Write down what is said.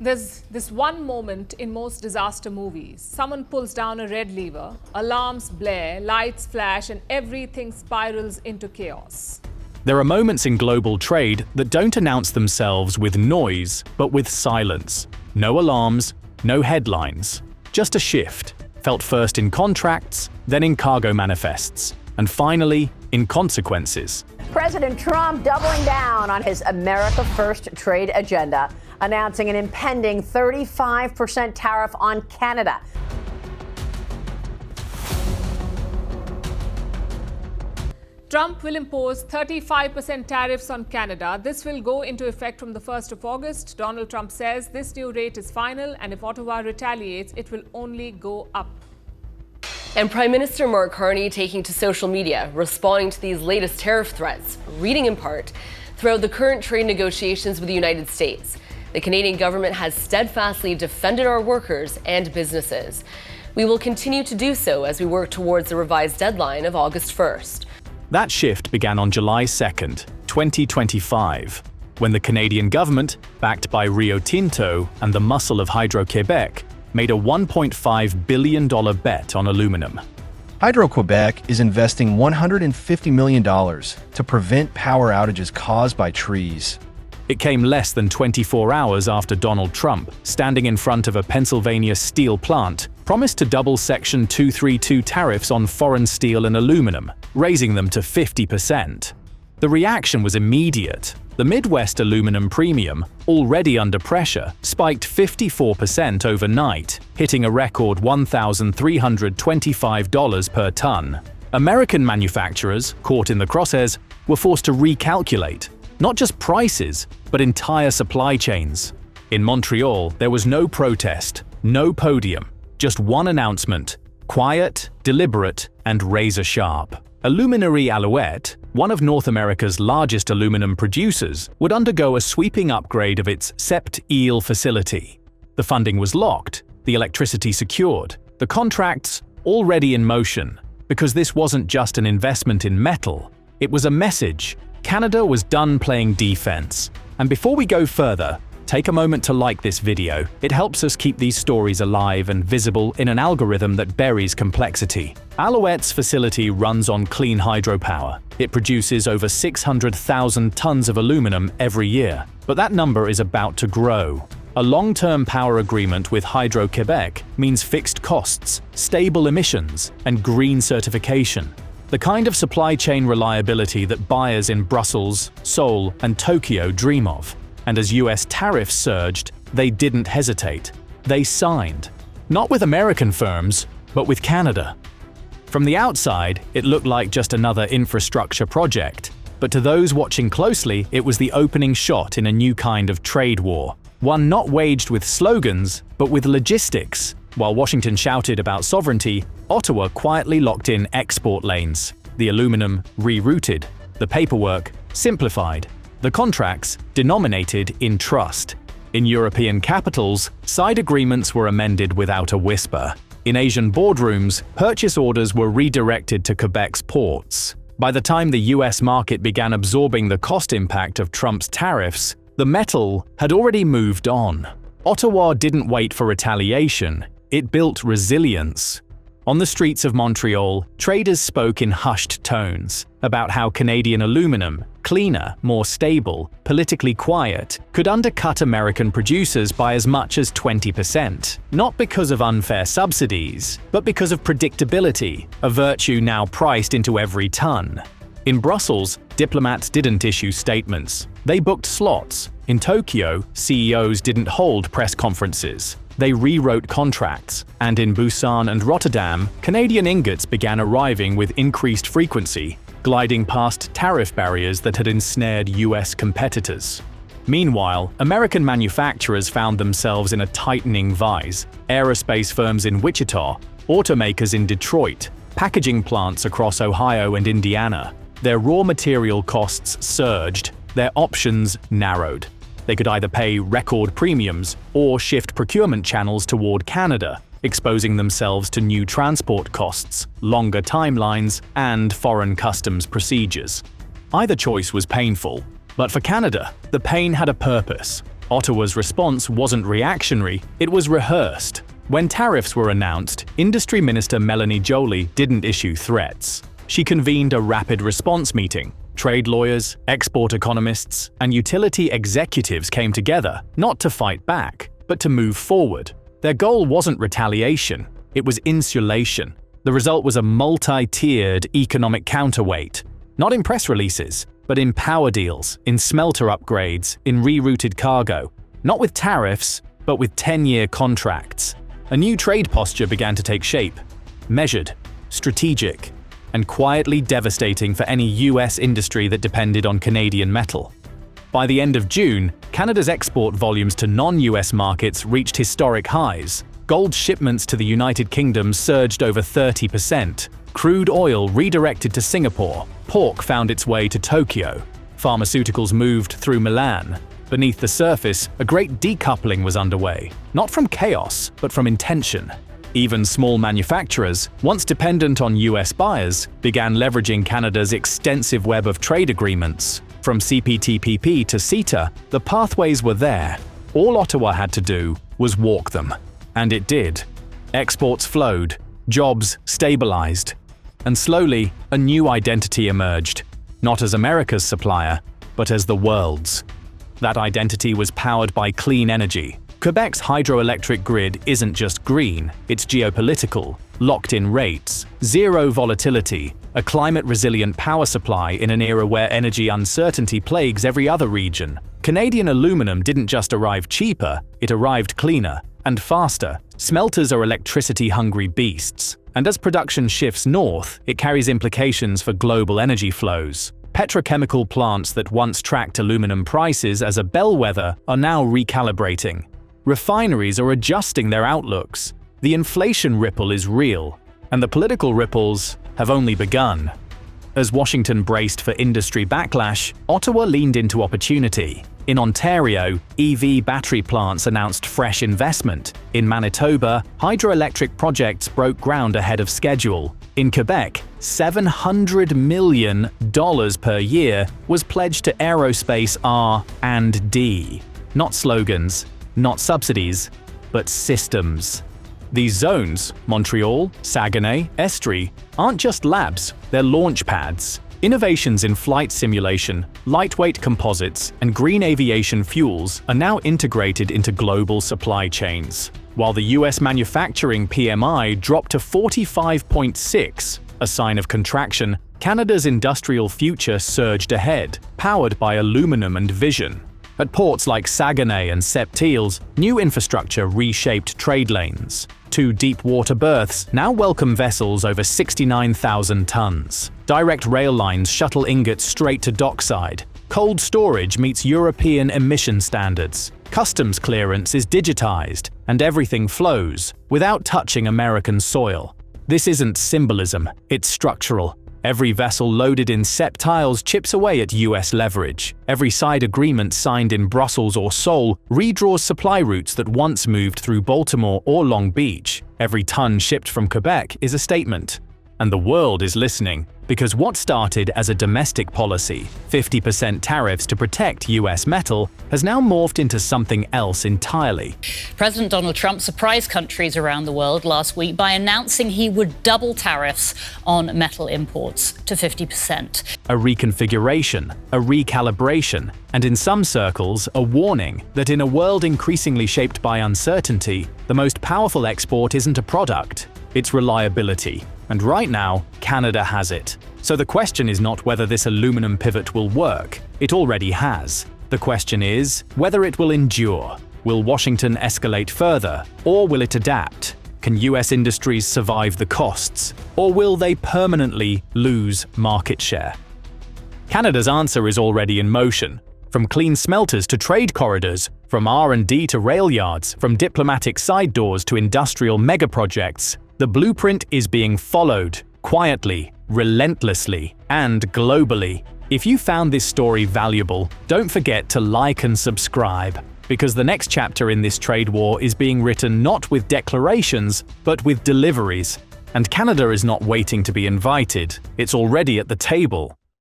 There's this one moment in most disaster movies. Someone pulls down a red lever, alarms blare, lights flash, and everything spirals into chaos. There are moments in global trade that don't announce themselves with noise, but with silence. No alarms, no headlines. Just a shift, felt first in contracts, then in cargo manifests, and finally, in consequences. President Trump doubling down on his America First trade agenda, announcing an impending 35% tariff on Canada. Trump will impose 35% tariffs on Canada. This will go into effect from the 1st of August. Donald Trump says this new rate is final, and if Ottawa retaliates, it will only go up. And Prime Minister Mark Carney taking to social media, responding to these latest tariff threats, reading in part, throughout the current trade negotiations with the United States, the Canadian government has steadfastly defended our workers and businesses. We will continue to do so as we work towards the revised deadline of August 1st. That shift began on July 2nd, 2025, when the Canadian government, backed by Rio Tinto and the muscle of Hydro-Québec, made a $1.5 billion bet on aluminum. Hydro-Québec is investing $150 million to prevent power outages caused by trees. It came less than 24 hours after Donald Trump, standing in front of a Pennsylvania steel plant, promised to double Section 232 tariffs on foreign steel and aluminum, raising them to 50%. The reaction was immediate. The Midwest aluminum premium, already under pressure, spiked 54% overnight, hitting a record $1,325 per ton. American manufacturers, caught in the crosshairs, were forced to recalculate not just prices, but entire supply chains. In Montreal, there was no protest, no podium, just one announcement: quiet, deliberate, and razor-sharp. Aluminerie Alouette, one of North America's largest aluminum producers, would undergo a sweeping upgrade of its Sept-Îles facility. The funding was locked, the electricity secured, the contracts already in motion, because this wasn't just an investment in metal, it was a message. Canada was done playing defense. And before we go further, take a moment to like this video. It helps us keep these stories alive and visible in an algorithm that buries complexity. Alouette's facility runs on clean hydropower. It produces over 600,000 tons of aluminum every year. But that number is about to grow. A long-term power agreement with Hydro-Québec means fixed costs, stable emissions, and green certification. The kind of supply chain reliability that buyers in Brussels, Seoul, and Tokyo dream of. And as US tariffs surged, they didn't hesitate. They signed. Not with American firms, but with Canada. From the outside, it looked like just another infrastructure project. But to those watching closely, it was the opening shot in a new kind of trade war. One not waged with slogans, but with logistics. While Washington shouted about sovereignty, Ottawa quietly locked in export lanes. The aluminum rerouted. The paperwork simplified. The contracts denominated in trust. In European capitals, side agreements were amended without a whisper. In Asian boardrooms, purchase orders were redirected to Quebec's ports. By the time the US market began absorbing the cost impact of Trump's tariffs, the metal had already moved on. Ottawa didn't wait for retaliation, it built resilience. On the streets of Montreal, traders spoke in hushed tones about how Canadian aluminum, cleaner, more stable, politically quiet, could undercut American producers by as much as 20%. Not because of unfair subsidies, but because of predictability, a virtue now priced into every ton. In Brussels, diplomats didn't issue statements. They booked slots. In Tokyo, CEOs didn't hold press conferences. They rewrote contracts, and in Busan and Rotterdam, Canadian ingots began arriving with increased frequency, gliding past tariff barriers that had ensnared US competitors. Meanwhile, American manufacturers found themselves in a tightening vise. Aerospace firms in Wichita, automakers in Detroit, packaging plants across Ohio and Indiana. Their raw material costs surged, their options narrowed. They could either pay record premiums or shift procurement channels toward Canada, exposing themselves to new transport costs, longer timelines, and foreign customs procedures. Either choice was painful, but for Canada, the pain had a purpose. Ottawa's response wasn't reactionary, it was rehearsed. When tariffs were announced, Industry Minister Melanie Joly didn't issue threats. She convened a rapid response meeting. Trade lawyers, export economists, and utility executives came together, not to fight back, but to move forward. Their goal wasn't retaliation, it was insulation. The result was a multi-tiered economic counterweight, not in press releases, but in power deals, in smelter upgrades, in rerouted cargo, not with tariffs, but with 10-year contracts. A new trade posture began to take shape, measured, strategic, and quietly devastating for any US industry that depended on Canadian metal. By the end of June, Canada's export volumes to non-US markets reached historic highs. Gold shipments to the United Kingdom surged over 30%. Crude oil redirected to Singapore. Pork found its way to Tokyo. Pharmaceuticals moved through Milan. Beneath the surface, a great decoupling was underway, not from chaos, but from intention. Even small manufacturers, once dependent on US buyers, began leveraging Canada's extensive web of trade agreements. From CPTPP to CETA, the pathways were there. All Ottawa had to do was walk them. And it did. Exports flowed, jobs stabilized, and slowly a new identity emerged, not as America's supplier, but as the world's. That identity was powered by clean energy. Quebec's hydroelectric grid isn't just green, it's geopolitical, locked-in rates, zero volatility, a climate-resilient power supply in an era where energy uncertainty plagues every other region. Canadian aluminum didn't just arrive cheaper, it arrived cleaner and faster. Smelters are electricity-hungry beasts, and as production shifts north, it carries implications for global energy flows. Petrochemical plants that once tracked aluminum prices as a bellwether are now recalibrating. Refineries are adjusting their outlooks. The inflation ripple is real, and the political ripples have only begun. As Washington braced for industry backlash, Ottawa leaned into opportunity. In Ontario, EV battery plants announced fresh investment. In Manitoba, hydroelectric projects broke ground ahead of schedule. In Quebec, $700 million per year was pledged to aerospace R&D. Not slogans, not subsidies, but systems. These zones, Montreal, Saguenay, Estrie, aren't just labs, they're launch pads. Innovations in flight simulation, lightweight composites, and green aviation fuels are now integrated into global supply chains. While the US manufacturing PMI dropped to 45.6, a sign of contraction, Canada's industrial future surged ahead, powered by aluminum and vision. At ports like Saguenay and Sept-Îles, new infrastructure reshaped trade lanes. 2 deep water berths now welcome vessels over 69,000 tons. Direct rail lines shuttle ingots straight to dockside. Cold storage meets European emission standards. Customs clearance is digitized, and everything flows without touching American soil. This isn't symbolism, it's structural. Every vessel loaded in Sept-Îles chips away at US leverage. Every side agreement signed in Brussels or Seoul redraws supply routes that once moved through Baltimore or Long Beach. Every ton shipped from Quebec is a statement. And the world is listening, because what started as a domestic policy, 50% tariffs to protect US metal, has now morphed into something else entirely. President Donald Trump surprised countries around the world last week by announcing he would double tariffs on metal imports to 50%. A reconfiguration, a recalibration, and in some circles, a warning that in a world increasingly shaped by uncertainty, the most powerful export isn't a product, it's reliability. And right now, Canada has it. So the question is not whether this aluminum pivot will work. It already has. The question is whether it will endure. Will Washington escalate further, or will it adapt? Can US industries survive the costs, or will they permanently lose market share? Canada's answer is already in motion. From clean smelters to trade corridors, from R&D to rail yards, from diplomatic side doors to industrial megaprojects, the blueprint is being followed, quietly, relentlessly, and globally. If you found this story valuable, don't forget to like and subscribe, because the next chapter in this trade war is being written not with declarations, but with deliveries. And Canada is not waiting to be invited, it's already at the table.